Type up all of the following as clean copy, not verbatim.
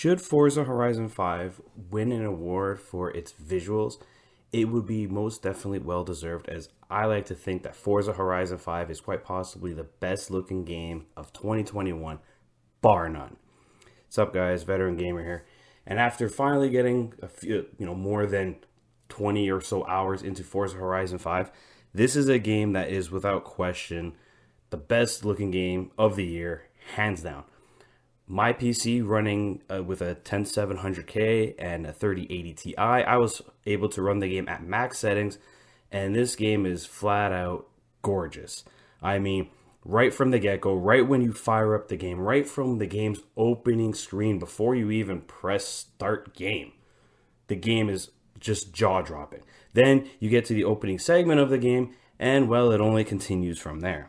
Should Forza Horizon 5 win an award for its visuals, it would be most definitely well deserved, as I like to think that Forza Horizon 5 is quite possibly the best looking game of 2021, bar none. What's up, guys? Veteran Gamer here. And after finally getting a few, more than 20 or so hours into Forza Horizon 5, this is a game that is without question the best looking game of the year, hands down. My PC running with a 10700K and a 3080 Ti, I was able to run the game at max settings, and this game is flat out gorgeous. I mean, right from the get-go, right when you fire up the game, right from the game's opening screen, before you even press start game, the game is just jaw-dropping. Then you get to the opening segment of the game, and well, it only continues from there.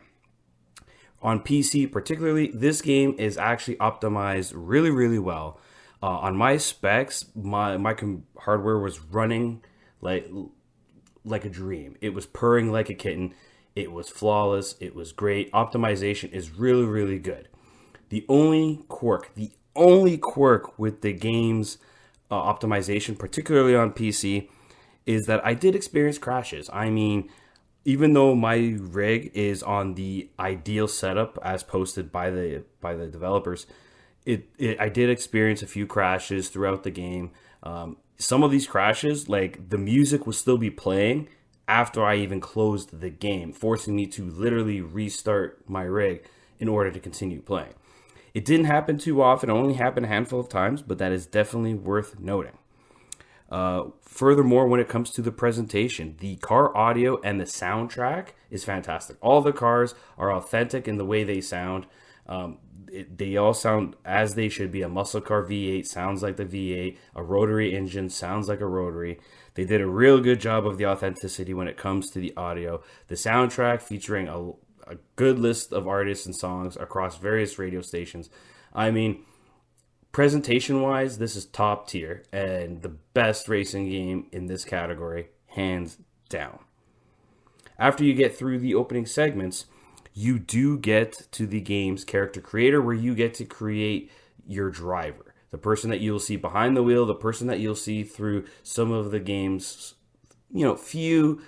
On PC particularly, this game is actually optimized really, really well. On my specs, my hardware was running like a dream. It was purring like a kitten. It was flawless. It was great. Optimization is really, really good. The only quirk with the game's optimization, particularly on PC, is that I did experience crashes. I mean, even though my rig is on the ideal setup as posted by the developers, I did experience a few crashes throughout the game. Some of these crashes, like the music will still be playing after I even closed the game, forcing me to literally restart my rig in order to continue playing. It didn't happen too often, it only happened a handful of times, but that is definitely worth noting. Furthermore, when it comes to the presentation, the car audio and the soundtrack is fantastic. All the cars are authentic in the way they sound. They all sound as they should be. A muscle car V8 sounds like the V8. A rotary engine sounds like a rotary. They did a real good job of the authenticity when it comes to the audio. The soundtrack, featuring a good list of artists and songs across various radio stations. I mean, presentation-wise, this is top tier and the best racing game in this category, hands down. After you get through the opening segments, you do get to the game's character creator, where you get to create your driver, the person that you'll see behind the wheel, the person that you'll see through some of the game's, few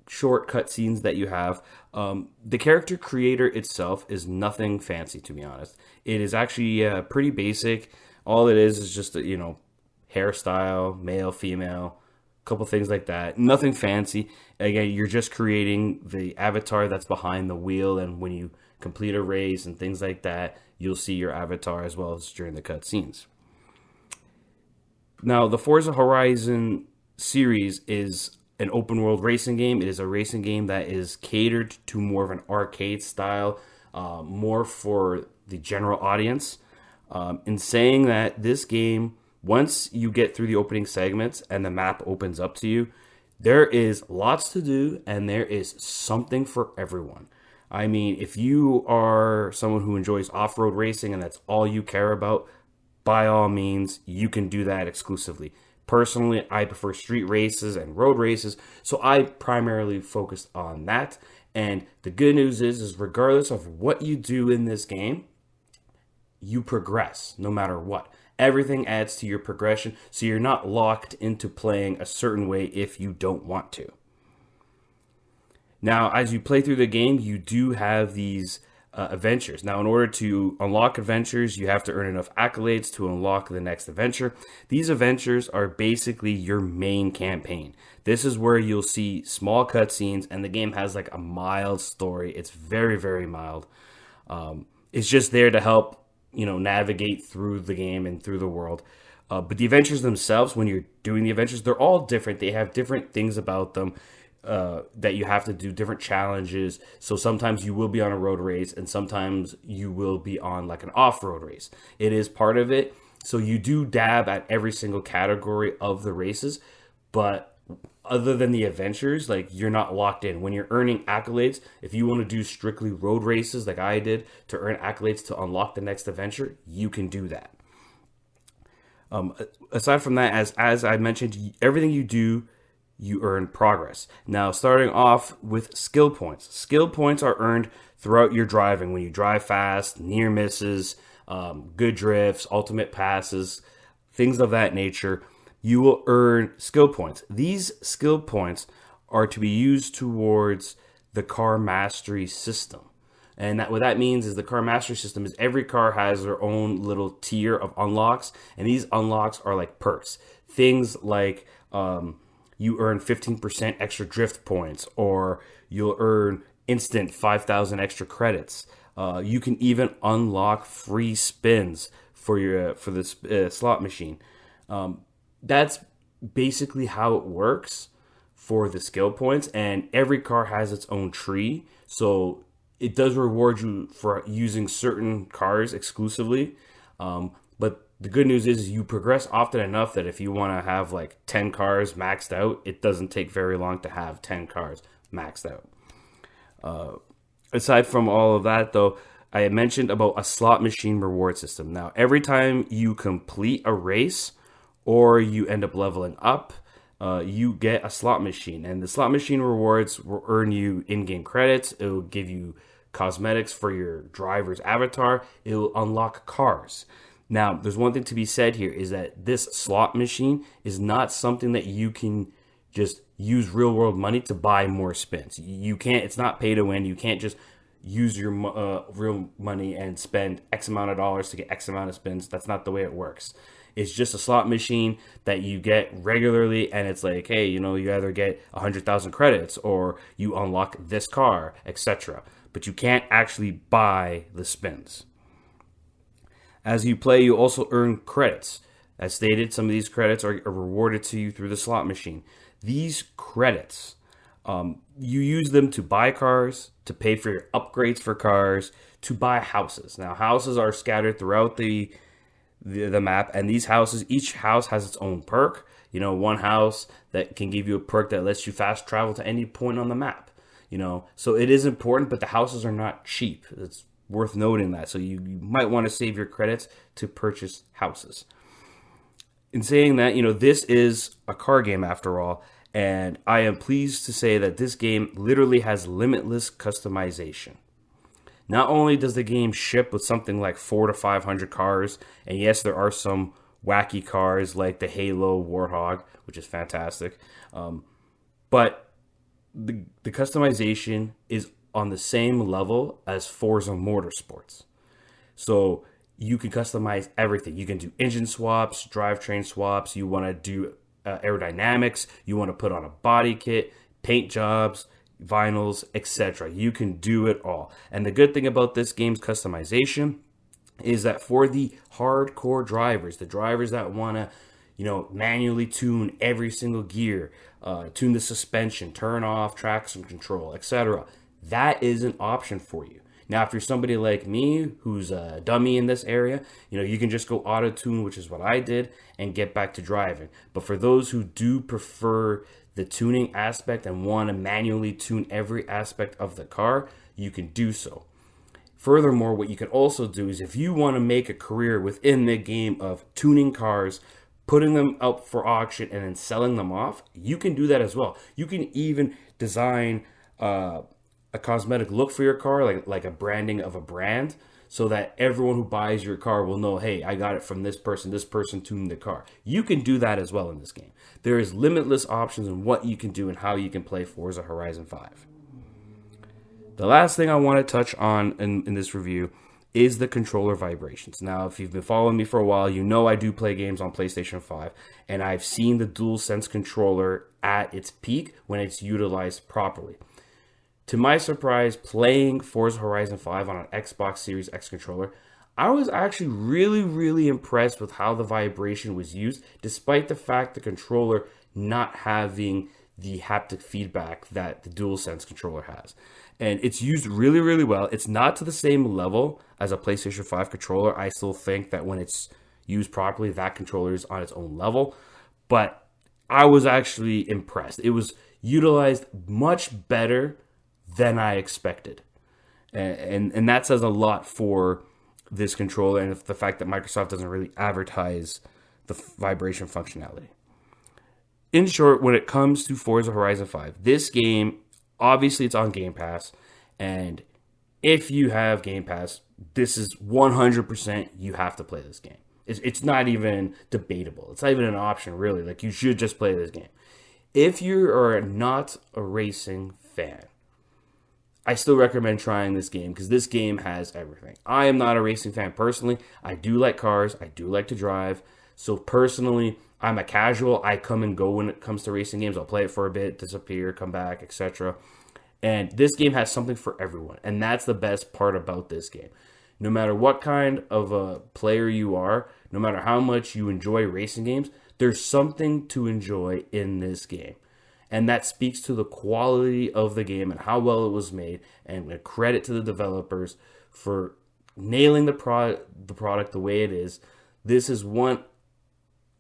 short cutscenes that you have. The character creator itself is nothing fancy, to be honest. It is actually pretty basic. All it is just hairstyle, male, female, a couple things like that. Nothing fancy. Again, you're just creating the avatar that's behind the wheel, and when you complete a race and things like that, you'll see your avatar as well as during the cutscenes. Now, the Forza Horizon series is an open world racing game. It is a racing game that is catered to more of an arcade style, more for the general audience. In saying that, this game, once you get through the opening segments and the map opens up to you, there is lots to do and there is something for everyone. I mean, if you are someone who enjoys off-road racing and that's all you care about, by all means, you can do that exclusively. Personally, I prefer street races and road races, so I primarily focused on that. And the good news is regardless of what you do in this game, you progress no matter what. Everything adds to your progression, so you're not locked into playing a certain way if you don't want to. Now, as you play through the game, you do have these adventures. Now, in order to unlock adventures, you have to earn enough accolades to unlock the next adventure. These adventures are basically your main campaign. This is where you'll see small cutscenes, and the game has like a mild story. It's very, very mild. It's just there to help, navigate through the game and through the world. But the adventures themselves, when you're doing the adventures, they're all different. They have different things about them. That you have to do, different challenges. So sometimes you will be on a road race and sometimes you will be on like an off-road race. It is part of it. So you do dab at every single category of the races, but other than the adventures, like, you're not locked in. When you're earning accolades, if you want to do strictly road races like I did to earn accolades to unlock the next adventure, you can do that. Aside from that, as I mentioned, everything you do, you earn progress. Now, starting off with skill points. Skill points are earned throughout your driving. When you drive fast, near misses, good drifts, ultimate passes, things of that nature, you will earn skill points. These skill points are to be used towards the car mastery system. And what that means is the car mastery system is every car has their own little tier of unlocks, and these unlocks are like perks. Things like you earn 15% extra drift points, or you'll earn instant 5,000 extra credits. You can even unlock free spins for the slot machine. That's basically how it works for the skill points, and every car has its own tree. So it does reward you for using certain cars exclusively. But the good news is you progress often enough that if you want to have like 10 cars maxed out, it doesn't take very long to have 10 cars maxed out. Aside from all of that, though, I had mentioned about a slot machine reward system. Now, every time you complete a race or you end up leveling up, you get a slot machine, and the slot machine rewards will earn you in-game credits. It will give you cosmetics for your driver's avatar. It will unlock cars. Now, there's one thing to be said here is that this slot machine is not something that you can just use real-world money to buy more spins. You can't. It's not pay to win. You can't just use your real money and spend X amount of dollars to get X amount of spins. That's not the way it works. It's just a slot machine that you get regularly, and it's like, hey, you either get 100,000 credits or you unlock this car, etc. But you can't actually buy the spins. As you play, you also earn credits. As stated, some of these credits are rewarded to you through the slot machine. These credits, you use them to buy cars, to pay for your upgrades for cars, to buy houses. Now, houses are scattered throughout the map, and these houses, each house has its own perk. One house that can give you a perk that lets you fast travel to any point on the map. So it is important, but the houses are not cheap. It's worth noting that. So you might want to save your credits to purchase houses. In saying that, this is a car game after all, and I am pleased to say that this game literally has limitless customization. Not only does the game ship with something like 400 to 500 cars, and yes, there are some wacky cars like the Halo Warthog, which is fantastic, but the customization is on the same level as Forza Motorsports. So you can customize everything. You can do engine swaps, drivetrain swaps. You want to do aerodynamics. You want to put on a body kit, paint jobs, vinyls, etc. You can do it all. And the good thing about this game's customization is that for the hardcore drivers, the drivers that want to, manually tune every single gear, tune the suspension, turn off traction control, etc., that is an option for you. Now, if you're somebody like me who's a dummy in this area, you can just go auto tune, which is what I did, and get back to driving. But for those who do prefer the tuning aspect and want to manually tune every aspect of the car, you can do so. Furthermore, what you can also do is if you want to make a career within the game of tuning cars, putting them up for auction, and then selling them off, you can do that as well. You can even design a cosmetic look for your car, like a branding of a brand, so that everyone who buys your car will know, hey, I got it from this person tuned the car. You can do that as well in this game. There is limitless options in what you can do and how you can play Forza Horizon 5. The last thing I want to touch on in this review is the controller vibrations. Now, if you've been following me for a while, you know I do play games on PlayStation 5, and I've seen the DualSense controller at its peak when it's utilized properly. To my surprise, playing Forza Horizon 5 on an Xbox Series X controller, I was actually really, really impressed with how the vibration was used, despite the fact the controller not having the haptic feedback that the DualSense controller has. And it's used really, really well. It's not to the same level as a PlayStation 5 controller. I still think that when it's used properly, that controller is on its own level. But I was actually impressed. It was utilized much better than I expected. And that says a lot for this controller and the fact that Microsoft doesn't really advertise the vibration functionality. In short, when it comes to Forza Horizon 5, this game, obviously it's on Game Pass, and If you have Game Pass, this is 100% you have to play this game. It's not even debatable. It's not even an option, really. Like, you should just play this game. If you are not a racing fan, I still recommend trying this game because this game has everything. I am not a racing fan personally. I do like cars. I do like to drive. So personally, I'm a casual. I come and go when it comes to racing games. I'll play it for a bit, disappear, come back, etc. And this game has something for everyone. And that's the best part about this game. No matter what kind of a player you are, no matter how much you enjoy racing games, there's something to enjoy in this game. And that speaks to the quality of the game and how well it was made. And a credit to the developers for nailing the product the way it is. This is one,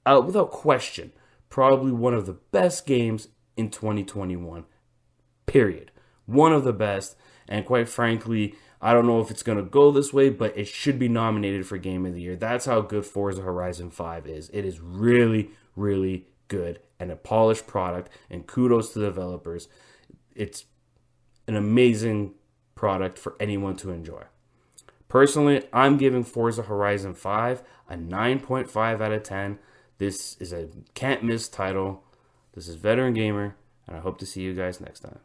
without question, probably one of the best games in 2021. Period. One of the best. And quite frankly, I don't know if it's going to go this way, but it should be nominated for Game of the Year. That's how good Forza Horizon 5 is. It is really, really good and a polished product, and kudos to the developers. It's an amazing product for anyone to enjoy. Personally, I'm giving Forza Horizon 5 a 9.5 out of 10. This is a can't miss title. This is Veteran Gamer, and I hope to see you guys next time.